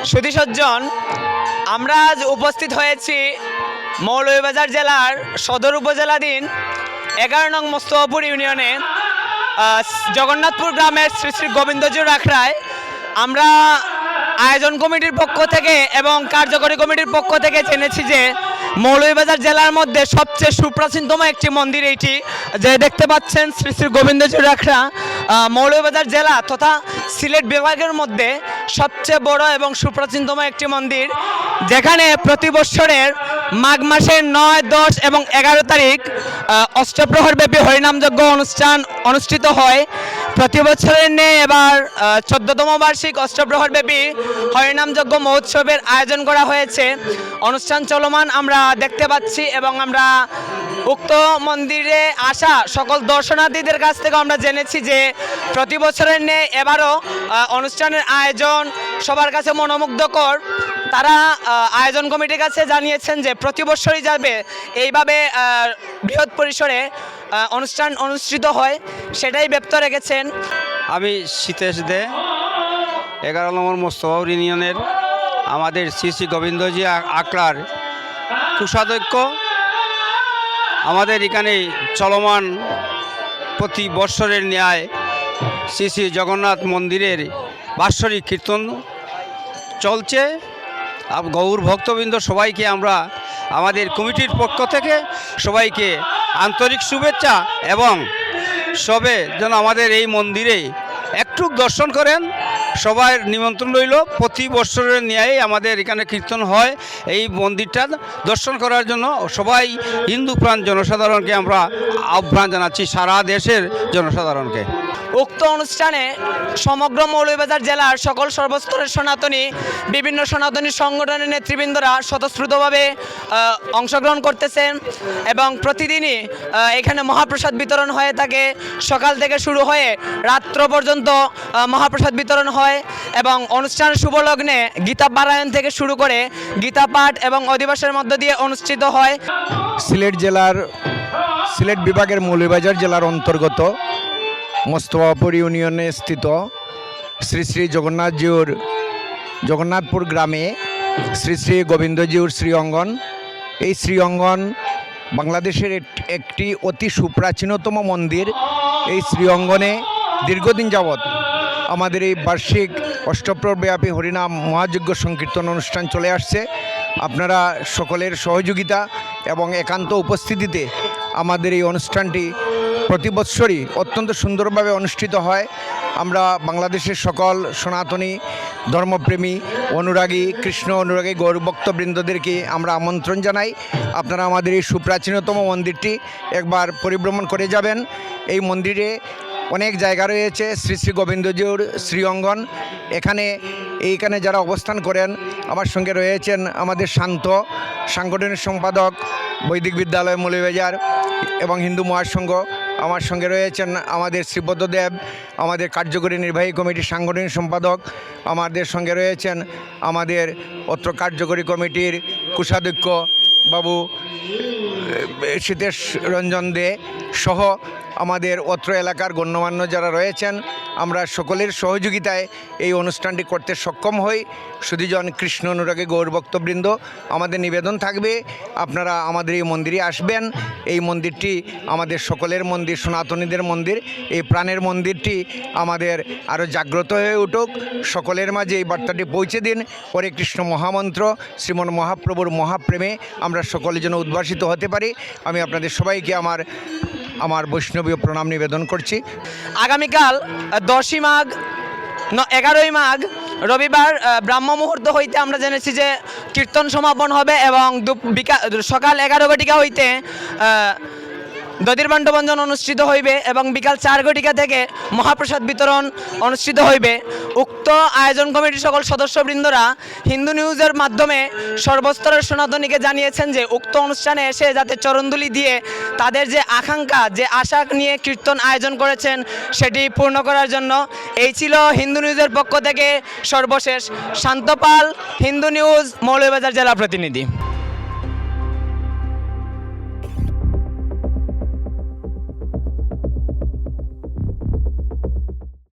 সুধী সজ্জন, আমরা আজ উপস্থিত হয়েছি মৌলভীবাজার জেলার সদর উপজেলাধীন 11 নং মোস্তফাপুর ইউনিয়নে জগন্নাথপুর গ্রামের শ্রী শ্রী গোবিন্দজিউর আখড়ায়। আমরা আয়োজন কমিটির পক্ষ থেকে এবং কার্যকরী কমিটির পক্ষ থেকে জেনেছি যে মৌলভীবাজার জেলার মধ্যে সবচেয়ে সুপ্রাচীনতম একটি মন্দির এইটি, যে দেখতে পাচ্ছেন শ্রী শ্রী গোবিন্দজিউর আখড়া মৌলভীবাজার জেলা তথা সিলেট বিভাগের মধ্যে সবচেয়ে বড় এবং সুপ্রাচীনতম একটি মন্দির, যেখানে প্রতি বৎসরের মাঘ মাসের 9, 10 এবং 11 তারিখ অষ্টপ্রহরব্যাপী হরিনামযজ্ঞ অনুষ্ঠান অনুষ্ঠিত হয়। প্রতি বছরের নেই এবার 14তম বার্ষিক অষ্টপ্রহরব্যাপী হরিনামযজ্ঞ মহোৎসবের আয়োজন করা হয়েছে। অনুষ্ঠান চলমান আমরা দেখতে পাচ্ছি এবং আমরা উক্ত মন্দিরে আসা সকল দর্শনার্থীদের কাছ থেকে আমরা জেনেছি যে প্রতি বছরের নেই এবারও অনুষ্ঠানের আয়োজন সবার কাছে মনোমুগ্ধকর। তারা আয়োজন কমিটির কাছে জানিয়েছেন যে প্রতি বছরই যাবে এইভাবে বৃহৎ পরিসরে অনুষ্ঠান অনুষ্ঠিত হয়, সেটাই ব্যক্ত রেখেছেন। আমি শীতেশ দে, 11 নম্বর মোস্তফাপুর ইউনিয়নের আমাদের শ্রী শ্রী গোবিন্দজি আখড়ার কোষাধ্যক্ষ। আমাদের এখানে চলমান প্রতি বৎসরের ন্যায় শ্রী শ্রী জগন্নাথ মন্দিরের বাৎসরিক কীর্তন চলছে। গৌর ভক্তবৃন্দ সবাইকে আমরা আমাদের কমিটির পক্ষ থেকে সবাইকে আন্তরিক শুভেচ্ছা এবং সবে যেন আমাদের এই মন্দিরে একটু দর্শন করেন, সবার নিমন্ত্রণ রইল। প্রতি বৎসরের ন্যায় আমাদের এখানে কীর্তন হয়। এই মন্দিরটা দর্শন করার জন্য সবাই হিন্দু প্রাণ জনসাধারণকে আমরা আহ্বান জানাচ্ছি, সারা দেশের জনসাধারণকে। উক্ত অনুষ্ঠানে সমগ্র মৌলভীবাজার জেলার সকল সর্বস্তরের সনাতনী বিভিন্ন সনাতনী সংগঠনের নেতৃবৃন্দরা স্বতঃস্ফূর্তভাবে অংশগ্রহণ করতেছেন এবং প্রতিদিনই এখানে মহাপ্রসাদ বিতরণ হয়ে থাকে। সকাল থেকে শুরু হয়ে রাত্র পর্যন্ত মহাপ্রসাদ বিতরণ হয় এবং অনুষ্ঠান শুভলগ্নে গীতা পারায়ণ থেকে শুরু করে গীতা পাঠ এবং অধিবাসের মধ্য দিয়ে অনুষ্ঠিত হয়। সিলেট বিভাগের মৌলভীবাজার জেলার অন্তর্গত মোস্তফাপুর ইউনিয়নে স্থিত শ্রী শ্রী জগন্নাথপুর গ্রামে শ্রী শ্রী গোবিন্দজিউর শ্রী অঙ্গন। এই শ্রী অঙ্গন বাংলাদেশের একটি অতি সুপ্রাচীনতম মন্দির। এই শ্রী অঙ্গনে দীর্ঘদিন যাবৎ আমাদের এই বার্ষিক অষ্টপ্রহরব্যাপী হরিনাম মহাযজ্ঞ সংকীর্তন অনুষ্ঠান চলে আসছে। আপনারা সকলের সহযোগিতা এবং একান্ত উপস্থিতিতে আমাদের এই অনুষ্ঠানটি প্রতি বৎসরই অত্যন্ত সুন্দরভাবে অনুষ্ঠিত হয়। আমরা বাংলাদেশের সকল সনাতনী ধর্মপ্রেমী অনুরাগী কৃষ্ণ অনুরাগী গৌরভক্তবৃন্দদেরকে আমরা আমন্ত্রণ জানাই, আপনারা আমাদের এই সুপ্রাচীনতম মন্দিরটি একবার পরিভ্রমণ করে যাবেন। এই মন্দিরে অনেক জায়গা রয়েছে শ্রী শ্রী গোবিন্দজিউর শ্রী অঙ্গন। এইখানে যারা অবস্থান করেন, আমার সঙ্গে রয়েছেন আমাদের সাংগঠনিক সম্পাদক বৈদিক বিদ্যালয় মৌলভীবাজার এবং হিন্দু মহাসংঘ। আমার সঙ্গে রয়েছেন আমাদের শ্রীপদ দেব, আমাদের কার্যকরী নির্বাহী কমিটির সাংগঠনিক সম্পাদক। আমাদের সঙ্গে রয়েছেন আমাদের অত্র কার্যকরী কমিটির কোষাধ্যক্ষ বাবু সীতেশ রঞ্জন দে সহ আমাদের অত্র এলাকার গণ্যমান্য যারা রয়েছেন। আমরা সকলের সহযোগিতায় এই অনুষ্ঠানটি করতে সক্ষম হই। সুধীজন কৃষ্ণ অনুরাগী গৌরভক্তবৃন্দ, আমাদের নিবেদন থাকবে আপনারা আমাদের এই মন্দিরে আসবেন। এই মন্দিরটি আমাদের সকলের মন্দির, সনাতনীদের মন্দির। এই প্রাণের মন্দিরটি আমাদের আরও জাগ্রত হয়ে উঠুক। সকলের মাঝে এই বার্তাটি পৌঁছে দিন। হরে কৃষ্ণ মহামন্ত্র শ্রীমন মহাপ্রভুর মহাপ্রেমে আমরা সকলে যেন উদ্ভাসিত হতে পারি। আমি আপনাদের সবাইকে আমার বৈষ্ণবীয় প্রণাম নিবেদন করছি। আগামীকাল 10ই মাঘ 11ই মাঘ রবিবার ব্রাহ্ম মুহূর্ত হইতে আমরা জেনেছি যে কীর্তন সমাপন হবে এবং সকাল 11 ঘটিকা হইতে দধির বাণ্ডবঞ্জন অনুষ্ঠিত হইবে এবং বিকাল 4 ঘটিকা থেকে মহাপ্রসাদ বিতরণ অনুষ্ঠিত হইবে। উক্ত আয়োজন কমিটির সকল সদস্যবৃন্দরা হিন্দু নিউজের মাধ্যমে সর্বস্তরের সনাতনীকে জানিয়েছেন যে উক্ত অনুষ্ঠানে এসে যাতে চরণধুলি দিয়ে তাদের যে আকাঙ্ক্ষা, যে আশা নিয়ে কীর্তন আয়োজন করেছেন সেটি পূর্ণ করার জন্য। এই ছিল হিন্দু নিউজের পক্ষ থেকে সর্বশেষ। শান্তপাল, হিন্দু নিউজ, মৌলভীবাজার জেলা প্রতিনিধি।